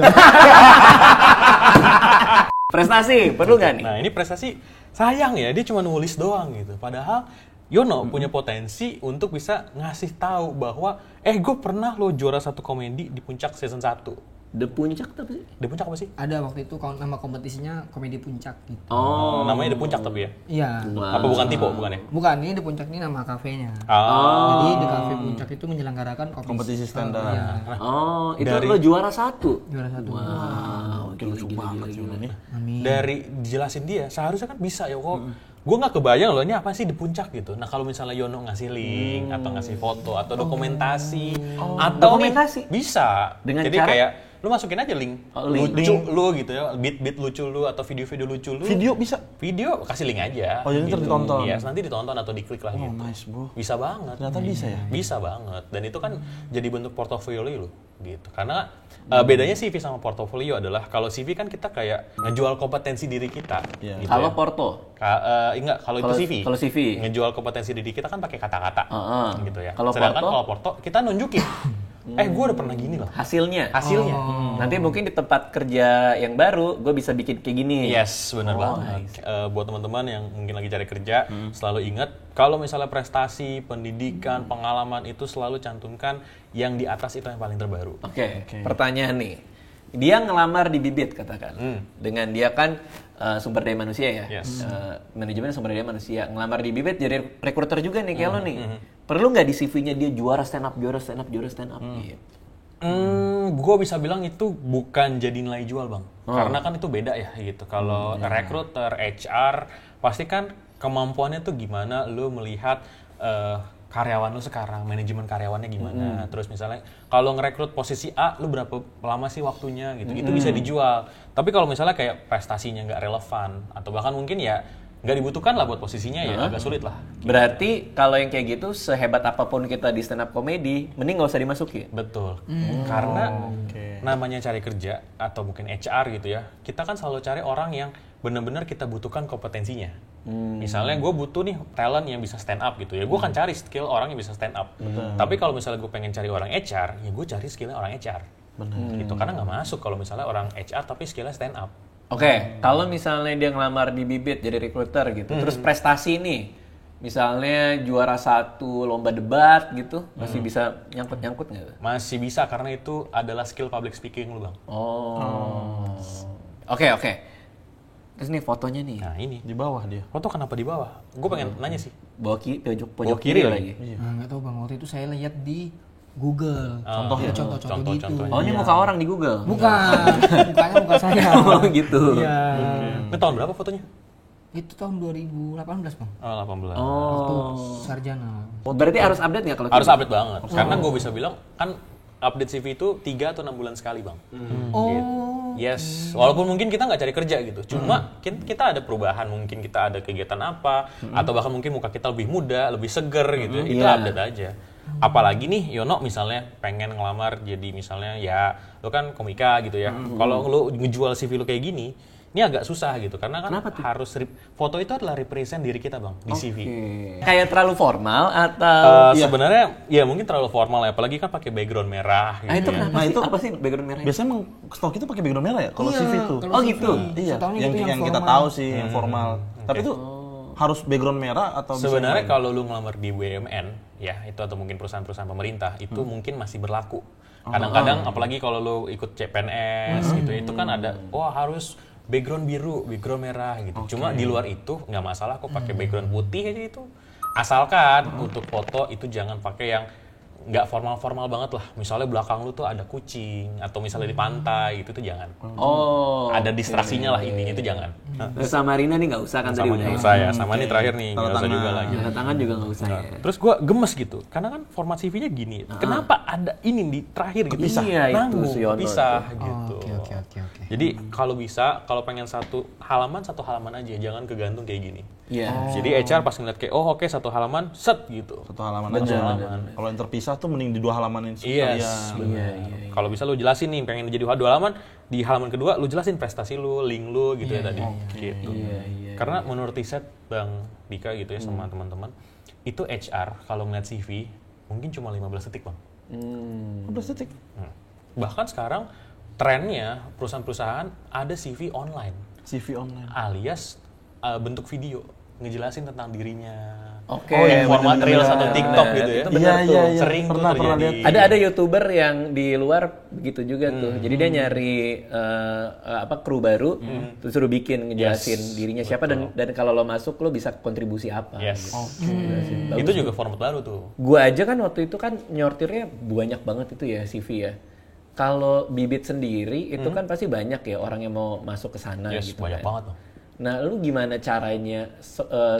Prestasi, perlu nggak nih? Nah, ini prestasi sayang ya, dia cuma nulis doang gitu. Padahal Yono punya potensi untuk bisa ngasih tahu bahwa gue pernah lo juara satu komedi di Puncak season 1. The Puncak tapi Di Puncak apa sih? Ada waktu itu nama kompetisinya Komedi Puncak gitu. Namanya di Puncak tapi ya? Iya. Apa bukan Tipo, bukan ya? Bukan, ini di Puncak ini nama kafenya. Jadi di kafe Puncak itu menyelenggarakan Kompetisi stand up. Iya, itu lo juara 1. juara 1. Wow, Lucu banget sih ini. Amin. Dari dijelasin dia, seharusnya kan bisa ya kok. Gue nggak kebayang loh ini apa sih di Puncak gitu. Nah kalau misalnya Yono ngasih link atau ngasih foto atau dokumentasi atau Dokumentasi? bisa. Dengan Jadi cara? kayak lu masukin aja link Link. lucu lu gitu ya, beat lucu lu atau video-video lucu lu. Video bisa? Video kasih link aja. Oh, jadi ntar ditonton? Iya, nanti ditonton atau diklik lah gitu. Nice bro. Bisa banget. Ternyata bisa ya? Bisa banget. Dan itu kan jadi bentuk portofolio lu gitu. Karena bedanya CV sama portofolio adalah kalau CV kan kita kayak ngejual kompetensi diri kita. Iya. Gitu Kalau ya. Porto. Enggak, kalau itu CV. Kalau CV. Ngejual kompetensi diri kita kan pakai kata-kata. gitu ya. Kalau Sedangkan Porto? kalau Porto kita nunjukin. Gue udah pernah gini loh. Hasilnya. Hasilnya. Nanti mungkin di tempat kerja yang baru gue bisa bikin kayak gini. Yes, benar banget. Buat teman-teman yang mungkin lagi cari kerja, selalu ingat kalau misalnya prestasi, pendidikan, pengalaman itu selalu cantumkan yang di atas itu yang paling terbaru. Oke. Pertanyaan nih. Dia ngelamar di Bibit katakan. Dengan dia kan sumber daya manusia ya. Yes. Manajemen sumber daya manusia. Ngelamar di Bibit jadi rekruter juga nih kayak lo nih. Perlu nggak di CV-nya dia juara stand up? Gitu. Gue bisa bilang itu bukan jadi nilai jual bang, karena kan itu beda ya gitu. Kalau recruiter, HR, pasti kan kemampuannya tuh gimana, lu melihat karyawan lu sekarang, manajemen karyawannya gimana. Terus misalnya kalau ngerekrut posisi A, lu berapa lama sih waktunya gitu, itu bisa dijual. Tapi kalau misalnya kayak prestasinya nggak relevan atau bahkan mungkin ya nggak dibutuhkan lah buat posisinya ya agak sulit lah. Berarti kalau yang kayak gitu sehebat apapun kita di stand up comedy, mending nggak usah dimasukin. Betul. Karena namanya cari kerja atau mungkin HR gitu ya, kita kan selalu cari orang yang benar-benar kita butuhkan kompetensinya. Misalnya gue butuh nih talent yang bisa stand up gitu ya, gue akan cari skill orang yang bisa stand up. Tapi kalau misalnya gue pengen cari orang HR, ya gue cari skillnya orang HR. Gitu, karena nggak masuk kalau misalnya orang HR tapi skillnya stand up. Oke, kalau misalnya dia ngelamar di Bibit jadi recruiter gitu, terus prestasi nih, misalnya juara 1 lomba debat gitu, masih bisa nyangkut nggak? Masih bisa karena itu adalah skill public speaking lu bang. Oke. Terus nih fotonya nih, Nah ini, Di bawah dia. foto kenapa di bawah? Gue pengen nanya sih. pojok kiri lagi. Nah, nggak tahu bang, waktu itu saya lihat di Google. Contoh-contoh gitu. Oh ini muka orang di Google? Bukan, mukanya muka saya. Oh gitu. Iya. Ini tahun berapa fotonya? Itu tahun 2018 bang. Oh 18. Waktu sarjana. Berarti harus update nggak kalau Harus update banget. Karena gue bisa bilang kan update CV itu 3 atau 6 bulan sekali bang. Gitu. Yes, walaupun mungkin kita nggak cari kerja gitu, cuma kita ada perubahan, mungkin kita ada kegiatan apa, atau bahkan mungkin muka kita lebih muda, lebih seger gitu, itu update aja. Apalagi nih Yono misalnya pengen ngelamar jadi misalnya ya lo kan komika gitu ya, kalau lo ngejual CV lo kayak gini, ini agak susah gitu, karena kan harus foto itu adalah represent diri kita bang di CV. kayak terlalu formal atau? Sebenarnya ya mungkin terlalu formal ya, apalagi kan pakai background merah. Gitu. Itu kenapa Nah, sih? itu Apa sih background merah? Biasanya emang stok itu pakai background merah ya kalau CV tuh. kalau Oh CV. gitu? Iya, Setahunya yang, gitu yang kita formal. tahu sih yang formal. Tapi itu harus background merah atau bisa Sebenarnya yang lain? kalau lu ngelamar di BUMN ya itu atau mungkin perusahaan-perusahaan pemerintah itu mungkin masih berlaku. Kadang-kadang apalagi kalau lu ikut CPNS gitu itu kan ada harus background biru, background merah gitu. Cuma di luar itu nggak masalah kok pakai background putih aja itu. Asalkan untuk foto itu jangan pakai yang nggak formal-formal banget lah. Misalnya belakang lu tuh ada kucing atau misalnya di pantai gitu tuh jangan. Ada distraksinya lah intinya itu jangan. Terus sama Rina nih nggak usah kan tadi Sama udah. nggak usah ya, sama nih terakhir nih nggak Tanda usah juga tangan. lagi. Tanda tangan juga nggak usah ya. Terus gue gemes gitu, karena kan format CV-nya gini. Kenapa ada ini di terakhir gitu? Kepisah. Iya, itu Nanggung, si Yono pisah gitu. Oke. Jadi kalau bisa, kalau pengen satu halaman aja, jangan kegantung kayak gini. Iya. Jadi HR pas ngeliat kayak, oke satu halaman, set gitu. Satu halaman aja. Kalau yang terpisah tuh mending di 2 halaman ini Yes, sekalian. Kalau bisa lu jelasin nih, pengen jadi 2 halaman, di halaman kedua lu jelasin prestasi lu, link lu gitu ya tadi. Gitu. Karena menurut riset Bang Dika gitu ya sama teman-teman, itu HR kalau ngeliat CV mungkin cuma 15 detik Bang. 15 detik. Bahkan sekarang trennya perusahaan-perusahaan ada CV online CV online. alias bentuk video. ngejelasin tentang dirinya. Oke, format Reels atau TikTok gitu ya. Itu benar tuh. Sering tuh pernah terjadi. lihat. Ada YouTuber yang di luar begitu juga tuh. Jadi dia nyari kru baru, terus suruh bikin ngejelasin dirinya siapa dan kalau lo masuk lo bisa kontribusi apa. Yes. Gitu. Itu juga format baru tuh. Gua aja kan waktu itu kan nyortirnya banyak banget itu ya CV ya. Kalau Bibit sendiri itu kan pasti banyak ya orang yang mau masuk ke sana Yes, gitu banyak kan. banget tuh. Nah, lu gimana caranya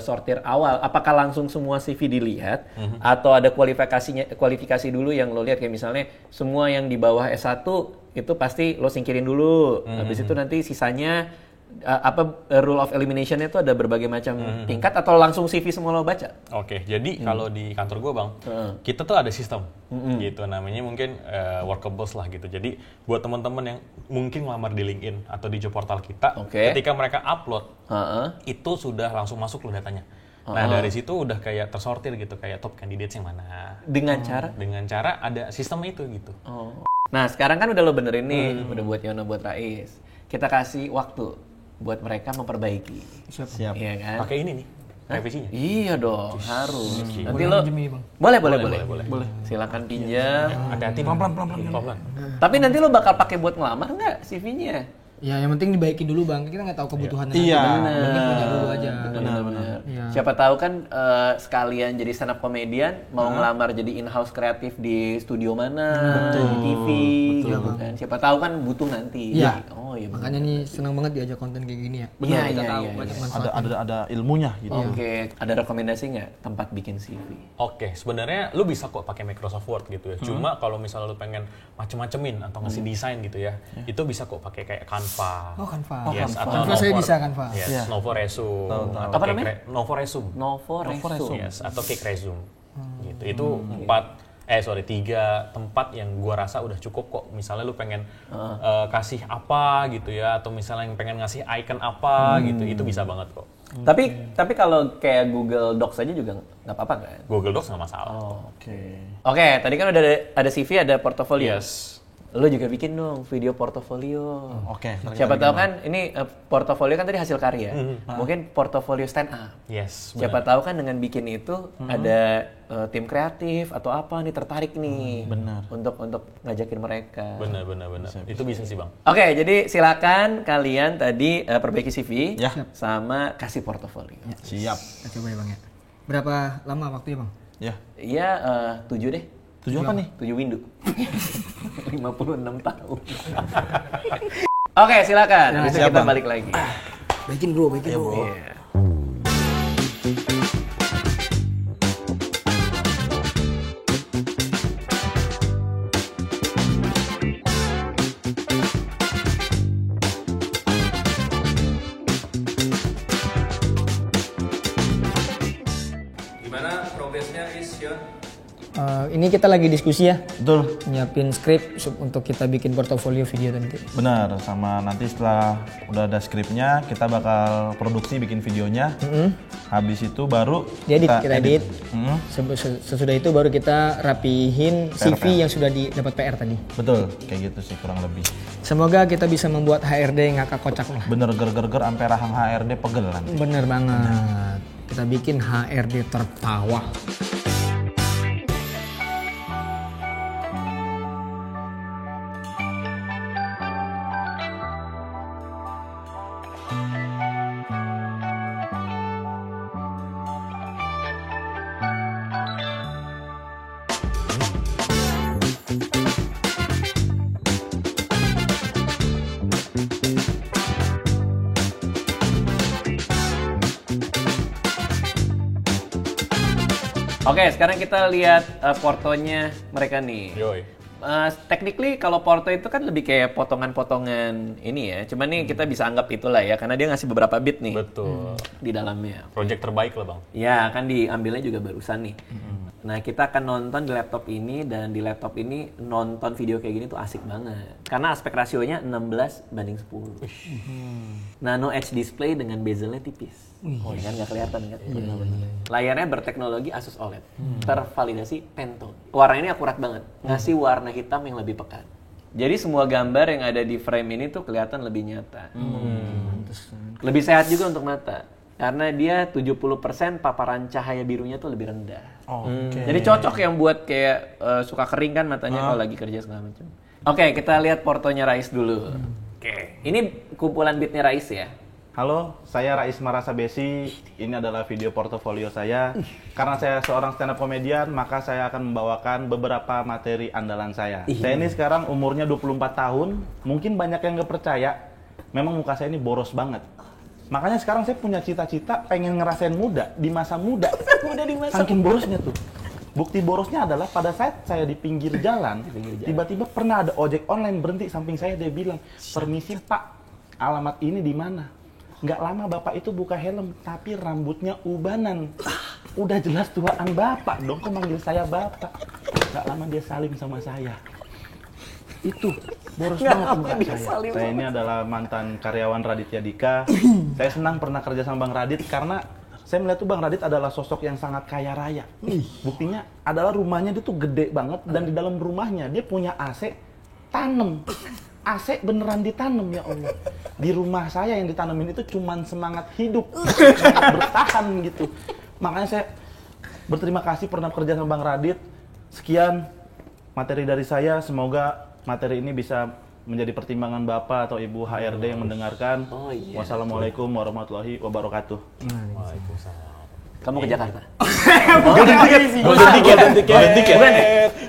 sortir awal? Apakah langsung semua CV dilihat atau ada kualifikasi dulu yang lo lihat kayak misalnya semua yang di bawah S1 itu pasti lo singkirin dulu. Habis itu nanti sisanya rule of elimination-nya itu ada berbagai macam tingkat atau langsung CV semua lo baca? Oke, jadi kalau di kantor gue bang, kita tuh ada sistem gitu, namanya mungkin workables lah gitu. Jadi buat teman-teman yang mungkin ngelamar di LinkedIn atau di job portal kita, ketika mereka upload, itu sudah langsung masuk lo datanya. Nah dari situ udah kayak tersortir gitu, kayak top candidates yang mana. Dengan cara? Dengan cara ada sistem itu gitu. Nah sekarang kan udah lo benerin nih, udah buat Yono, buat Rais. Kita kasih waktu buat mereka memperbaiki. Siap. Iya kan? Pakai ini nih, revisinya. Iya dong, harus. Nanti Boleh lo pinjem ini, Bang? boleh. Silakan pinjam. Hati-hati pelan-pelan. Tapi nanti lo bakal pakai buat ngelamar nggak CV-nya? Ya yang penting dibaikin dulu Bang, kita nggak tahu kebutuhannya. Iya. Mungkin punya dulu aja. Benar. Iya. Siapa tahu kan sekalian jadi stand up comedian mau ngelamar jadi in-house kreatif di studio mana, di TV gitu kan. Siapa tahu kan butuh nanti. Iya. Oh iya. Makanya nih senang banget diajak konten kayak gini ya. Iya, Kita iya, tahu iya, banyak iya. manfaat. Ada ilmunya gitu. Oke, ada rekomendasi nggak tempat bikin CV? Oke, sebenarnya lu bisa kok pakai Microsoft Word gitu ya. Cuma kalau misalnya lu pengen macem-macemin atau ngasih desain gitu ya, itu bisa kok pakai kayak Canva. Oh Canva. Yes, atau Canva saya Novo- bisa Canva. Yes, Novo Resume. atau Apa kayak namanya? Novo Resume. Novo Resume. Yes, atau Cake Resume. Gitu. Itu 3 tempat yang gua rasa udah cukup kok. Misalnya lu pengen kasih apa gitu ya, atau misalnya yang pengen ngasih icon apa gitu, itu bisa banget kok. Tapi kalau kayak Google Docs aja juga nggak apa-apa kan? Google Docs nggak masalah. Oke, tadi kan udah ada CV, ada portofolio. Yes. Lo juga bikin dong video portofolio. Oke. Siapa tahu kan ini portofolio kan tadi hasil karya. Mungkin portofolio stand up. Yes. Siapa tahu kan dengan bikin itu ada tim kreatif atau apa nih tertarik nih. Benar. Untuk ngajakin mereka. Benar. Itu bisa sih bang. Oke, jadi silakan kalian tadi perbaiki CV Ya. sama kasih portofolio. Siap. Kita coba ya Bang ya. Berapa lama waktunya Bang? Ya. Iya, 7 deh. 7 apa nih? 7 window. 56 tahun. Oke, silakan. Bisa siap, kita Bang. balik lagi. Baikin bro. Iya. Gimana progresnya Isyon? Ini kita lagi diskusi ya, Betul. nyiapin skrip untuk kita bikin portofolio video nanti. Benar, sama nanti setelah udah ada skripnya, kita bakal produksi bikin videonya. Habis itu baru Kita edit. Mm-mm. Sesudah itu baru kita rapihin CV yang sudah dapat PR tadi. Betul, kayak gitu sih kurang lebih. Semoga kita bisa membuat HRD ngakak kocak lah. Bener ger-ger sampai rahang HRD pegel kan. Bener banget. Kita bikin HRD tertawa. Oke, sekarang kita lihat portonya mereka nih. Yoi. Technically kalau porto itu kan lebih kayak potongan-potongan ini ya. Cuman nih kita bisa anggap itulah ya, karena dia ngasih beberapa bit nih Betul. di dalamnya. Project terbaik lah bang. Ya, kan diambilnya juga barusan nih. Nah, kita akan nonton di laptop ini, dan di laptop ini nonton video kayak gini tuh asik banget. Karena aspek rasionya 16:10. Nano Edge display dengan bezelnya tipis. Oh, kan nggak kelihatan kan? Layarnya berteknologi Asus OLED. Tervalidasi Pantone. Warna ini akurat banget. Ngasih warna hitam yang lebih pekat. Jadi semua gambar yang ada di frame ini tuh kelihatan lebih nyata. Lebih sehat juga untuk mata. Karena dia 70% paparan cahaya birunya tuh lebih rendah. Oke. Jadi cocok yang buat kayak suka kering kan matanya kalau lagi kerja segala macam. Oke, kita lihat portonya Rais dulu. Oke, ini kumpulan beatnya Rais ya. Halo, saya Rais Marasa Besi. Ini adalah video portofolio saya. Karena saya seorang stand up komedian, maka saya akan membawakan beberapa materi andalan saya. Saya ini sekarang umurnya 24 tahun. Mungkin banyak yang nggak percaya. Memang muka saya ini boros banget. Makanya sekarang saya punya cita-cita pengen ngerasain muda di masa muda. Saking borosnya tuh. Bukti borosnya adalah pada saat saya di pinggir jalan, tiba-tiba pernah ada ojek online berhenti samping saya. Dia bilang, "Permisi Pak, alamat ini di mana?" Nggak lama bapak itu buka helm, tapi rambutnya ubanan. Udah jelas tuaan bapak dong, kok manggil saya bapak. Nggak lama dia salim sama saya. Itu boros banget muka saya. Saya ini adalah mantan karyawan Raditya Dika. Saya senang pernah kerja sama Bang Radit karena saya melihat tuh Bang Radit adalah sosok yang sangat kaya raya. Buktinya adalah rumahnya dia tuh gede banget dan di dalam rumahnya dia punya AC tanam. AC beneran ditanam, ya Allah. Di rumah saya yang ditanemin itu cuman semangat hidup, semangat bertahan gitu. Makanya saya berterima kasih pernah kerja sama Bang Radit. Sekian materi dari saya, semoga materi ini bisa menjadi pertimbangan Bapak atau Ibu HRD yang mendengarkan. Wassalamualaikum warahmatullahi wabarakatuh. Waalaikumsalam. Kamu ke Jakarta? Golden ticket.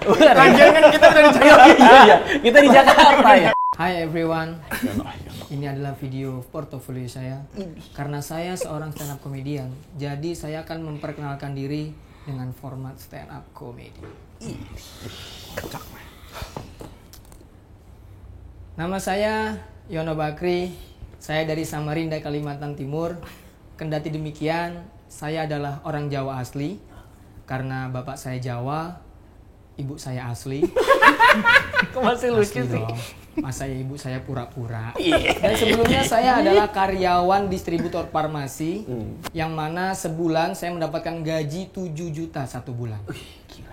Bukan. Kan kita udah di Jakarta. Iya, kita di Jakarta ya. Hi everyone, ini adalah video portofolio saya. Karena saya seorang stand up comedian, jadi saya akan memperkenalkan diri dengan format stand up comedy. Nama saya Yono Bakri, saya dari Samarinda, Kalimantan Timur. Kendati demikian, saya adalah orang Jawa asli, karena bapak saya Jawa, ibu saya asli. Kok masih lucu sih? Masa ibu saya pura-pura. Dan sebelumnya saya adalah karyawan distributor farmasi yang mana sebulan saya mendapatkan gaji 7 juta satu bulan.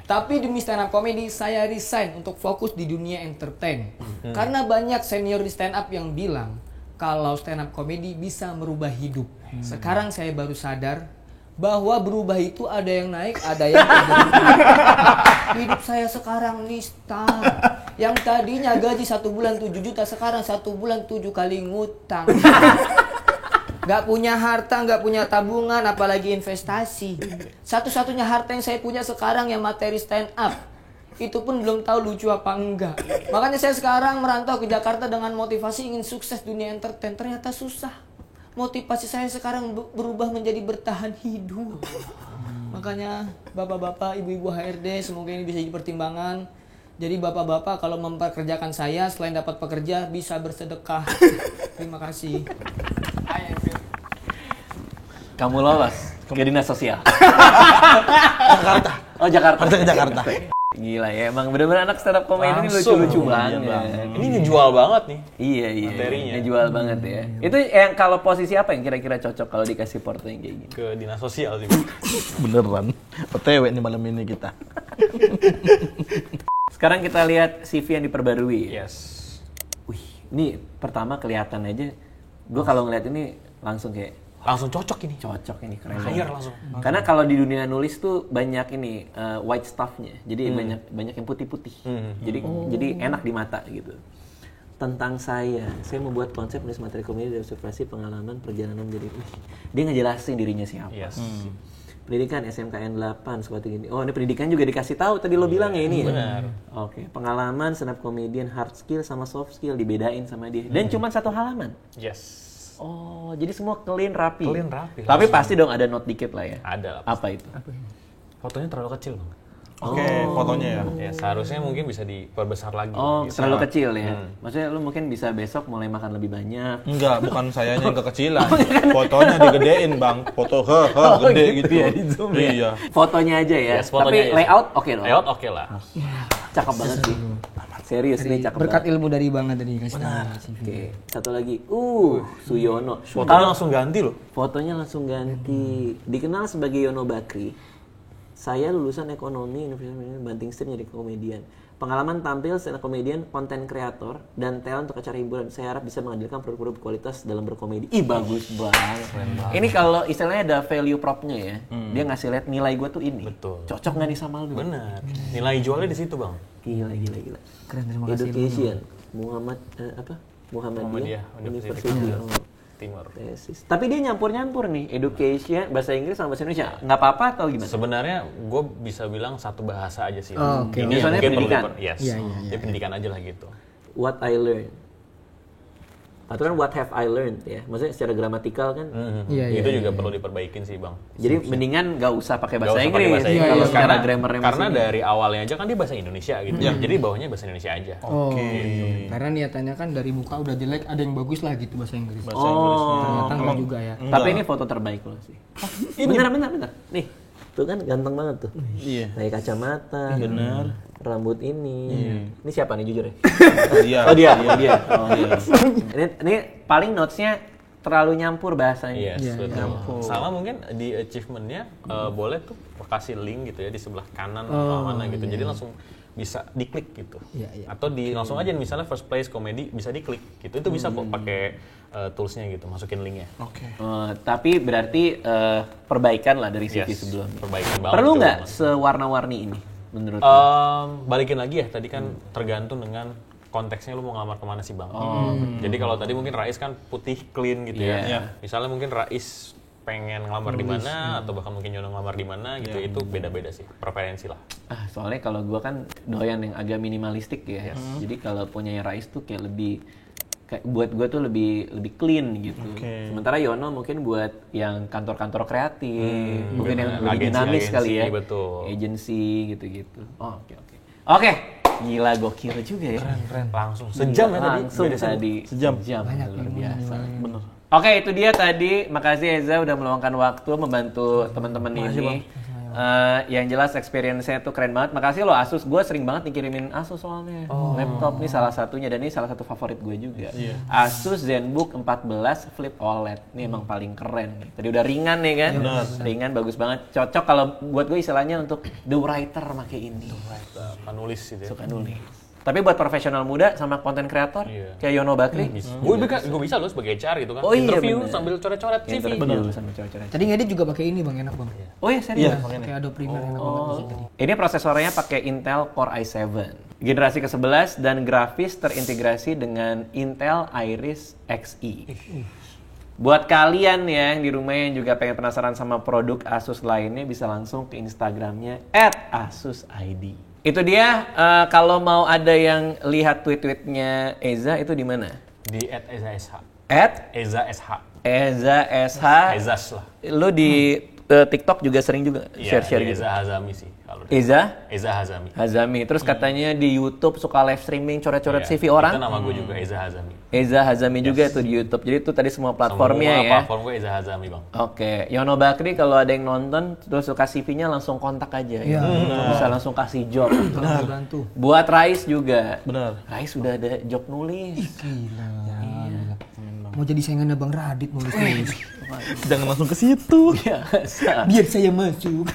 Tapi demi stand up comedy saya resign untuk fokus di dunia entertain. Karena banyak senior di stand up yang bilang kalau stand up comedy bisa merubah hidup. Sekarang saya baru sadar bahwa berubah itu ada yang naik, ada yang turun. Hidup saya sekarang nista. Yang tadinya gaji 1 bulan 7 juta, sekarang 1 bulan 7 kali ngutang. Gak punya harta, gak punya tabungan, apalagi investasi. Satu-satunya harta yang saya punya sekarang yang materi stand up. Itu pun belum tahu lucu apa enggak. Makanya saya sekarang merantau ke Jakarta dengan motivasi ingin sukses dunia entertain. Ternyata susah. Motivasi saya sekarang berubah menjadi bertahan hidup. Makanya bapak-bapak, ibu-ibu HRD, semoga ini bisa jadi pertimbangan. Jadi bapak-bapak kalau memperkerjakan saya, selain dapat pekerja, bisa bersedekah. Terima kasih. Kamu lolos ke dinas sosial. Jakarta. Oh, Jakarta. Harus ke Jakarta. Gila ya, emang bener-bener anak stand up comedy ini lucu-lucu banget. Ini ngejual banget nih. Iya. Materinya. Ngejual banget ya. Itu yang kalau posisi apa yang kira-kira cocok kalau dikasih porto yang kayak gini? Ke dinas sosial sih. Beneran. OTW nih malam ini kita. Sekarang kita lihat CV yang diperbarui. Yes. Wih, ini pertama kelihatan aja. Gue kalau ngeliat ini langsung kayak Langsung cocok ini. cocok ini, keren Hire banget. langsung. Karena kalau di dunia nulis tuh banyak ini white stuff-nya. Jadi banyak yang putih-putih. Jadi enak di mata gitu. Tentang saya membuat konsep menulis materi komedi dari observasi pengalaman perjalanan menjadi dia ngejelasin dirinya siapa. Yes. Pendidikan SMKN 8 seperti gini. Oh, ini pendidikan juga dikasih tahu tadi lo bilang ya ini ya. Benar. Oke, pengalaman stand up comedian hard skill sama soft skill dibedain sama dia. Dan cuma 1 halaman. Yes. Oh, jadi semua clean rapi. Clean rapi. Tapi pasti dong ada note dikit lah ya. Ada lah. Apa itu? Fotonya terlalu kecil dong. Oke, fotonya ya. Ya seharusnya mungkin bisa diperbesar lagi. Oh, Gitu. terlalu kecil ya. Maksudnya lu mungkin bisa besok mulai makan lebih banyak. Enggak, bukan sayanya yang kekecilan. Fotonya digedein, Bang. Foto gede gitu. Ya, di zoom ya. Iya. Fotonya aja ya. Yes, fotonya Tapi aja. layout oke dong. Layout oke lah. Cakep banget sih. Serius nih cakep Berkat banget. ilmu dari banget tadi kasih tahu. Oke, satu lagi. Suyono. Fotonya langsung ganti loh. Fotonya langsung ganti. Dikenal sebagai Yono Bakri. Saya lulusan ekonomi Universitas Banting Setir jadi komedian. Pengalaman tampil stand up comedian, konten kreator, dan talent untuk acara hiburan. Saya harap bisa menghadirkan produk-produk berkualitas dalam berkomedi. Ih, bagus banget. Ini kalau istilahnya ada value propnya ya. Dia ngasih lihat nilai gue tuh ini. Betul. Cocok nggak nih sama lu? Benar. Nilai jualnya di situ, Bang. Gila. Keren, terima kasih. Education. Muhammadiyah University. Timur. Tesis. Tapi dia nyampur-nyampur nih, education, bahasa Inggris sama bahasa Indonesia. Nggak apa-apa atau gimana? Sebenarnya gue bisa bilang satu bahasa aja sih. Oke. Ini Soalnya mungkin pendidikan. Yes. Iya. Dia pendidikan aja lah gitu. What I learned. Atau kan what have I learned ya. Maksudnya secara gramatikal kan. Iya, Itu juga perlu diperbaikin sih, Bang. Jadi mendingan nggak usah pakai bahasa Nggak usah Inggris. pakai bahasa Inggris. Kalau secara Karena- grammarnya Karena masih- dari awalnya aja kan dia bahasa Indonesia gitu. Jadi bawahnya bahasa Indonesia aja. Oke. Karena niatannya kan dari muka udah jelek, ada yang bagus lah gitu bahasa Inggris. Oh. Ternyata enggak juga ya. Tapi ini foto terbaik lo sih. Bener. Nih, tuh kan ganteng banget tuh. Iya. Pakai kacamata. Bener. Rambut ini. Ini siapa nih jujur ya? Iya. Oh dia. Oh iya. Ini paling notesnya terlalu nyampur bahasanya. Yes, betul. Nyampur. Sama mungkin di achievementnya boleh tuh kasih link gitu ya di sebelah kanan atau mana gitu. Jadi langsung bisa diklik gitu. Iya. Atau langsung aja misalnya first place komedi bisa diklik gitu. Itu bisa kok pakai toolsnya gitu, masukin linknya. Oke. Tapi berarti perbaikan lah dari CV sebelumnya. Perbaikan banget. Perlu tuh, nggak Mas. sewarna-warni ini menurut lu? Balikin lagi ya, tadi kan tergantung dengan konteksnya lu mau ngelamar kemana sih, Bang. Jadi kalau tadi mungkin Rais kan putih clean gitu ya. Iya. Misalnya mungkin Rais pengen ngelamar di mana atau bahkan mungkin Yono ngelamar di mana gitu, itu beda-beda sih, preferensi lah. Soalnya kalau gua kan doyan yang agak minimalistik ya. Jadi kalau punya Rais tuh kayak lebih buat gua tuh lebih clean gitu. Sementara Yono mungkin buat yang kantor-kantor kreatif, mungkin yang lebih dinamis kali ya. Betul. Agency gitu-gitu. Oke. Gila gokil juga ya. Keren. Langsung sejam ya tadi. Langsung Beda tadi. Sejam. Luar biasa. Bener. Oke, itu dia tadi. Makasih Eza udah meluangkan waktu membantu teman-teman ini. Yang jelas experience-nya tuh keren banget. Makasih loh Asus. Gue sering banget dikirimin Asus soalnya. Laptop nih salah satunya dan ini salah satu favorit gue juga. Asus ZenBook 14 Flip OLED. Ini emang paling keren nih. Tadi udah ringan nih kan? Ringan, bagus banget. Cocok kalau buat gue istilahnya untuk the writer pakai ini. Penulis gitu ya. Suka nulis. Tapi buat profesional muda sama konten kreator kayak Yono Bakri, Gue bisa loh sebagai HR gitu kan. Oh iya, Interview bener. sambil coret-coret CV. interview sama cewek-cewek. Tadi ngedit juga pakai ini Bang, enak Bang. Oh iya serius? Pakai Adobe Premiere enak banget. Ini prosesornya pakai Intel Core i7 generasi ke-11 dan grafis terintegrasi dengan Intel Iris Xe. Buat kalian yang di rumah yang juga pengen penasaran sama produk Asus lainnya bisa langsung ke Instagramnya @AsusID. Itu dia. Kalau mau ada yang lihat tweet-tweetnya Eza itu di mana? Di @EzaSH. @EzaSH. Ezas lah. Lu di TikTok juga sering juga share-share gitu. Eza Hazami sih kalau Eza Hazami. Hazami. Terus katanya di YouTube suka live streaming coret-coret Iya, CV orang. Itu nama gue juga Eza Hazami. Eza Hazami juga tuh di YouTube. Jadi itu tadi semua platformnya Semua ya. platform gue Eza Hazami, Bang. Oke, Yono Bakri kalau ada yang nonton terus suka CV-nya langsung kontak aja. Iya. Bisa langsung kasih job. Bantu. Buat Rais juga. Benar. Rais sudah ada job nulis. Gila. Mau jadi saingannya Bang Radit nulis-nulis. Jangan langsung ke situ. Biasa. Biar saya masuk.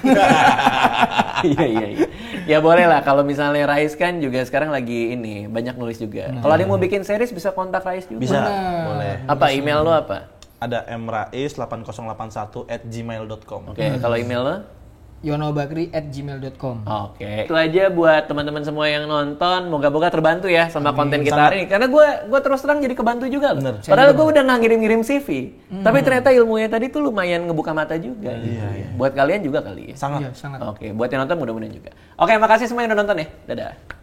Iya. Ya boleh lah kalau misalnya Rais kan juga sekarang lagi ini banyak nulis juga. Kalau ada yang mau bikin series bisa kontak Rais juga. Bisa. Boleh. Apa email lo apa? Ada mrais8081@gmail.com. Oke, kalau email lo? yonobakri@gmail.com. Oke. Itu aja buat teman-teman semua yang nonton. Moga-moga terbantu ya sama konten kita hari ini. Karena gue terus terang jadi kebantu juga loh. Padahal gue udah nggak ngirim-ngirim CV. Tapi ternyata ilmunya tadi tuh lumayan ngebuka mata juga. Iya. Buat kalian juga kali ya. Sangat. Iya, sangat. Oke, buat yang nonton mudah-mudahan juga. Oke, makasih semua yang udah nonton ya. Dadah.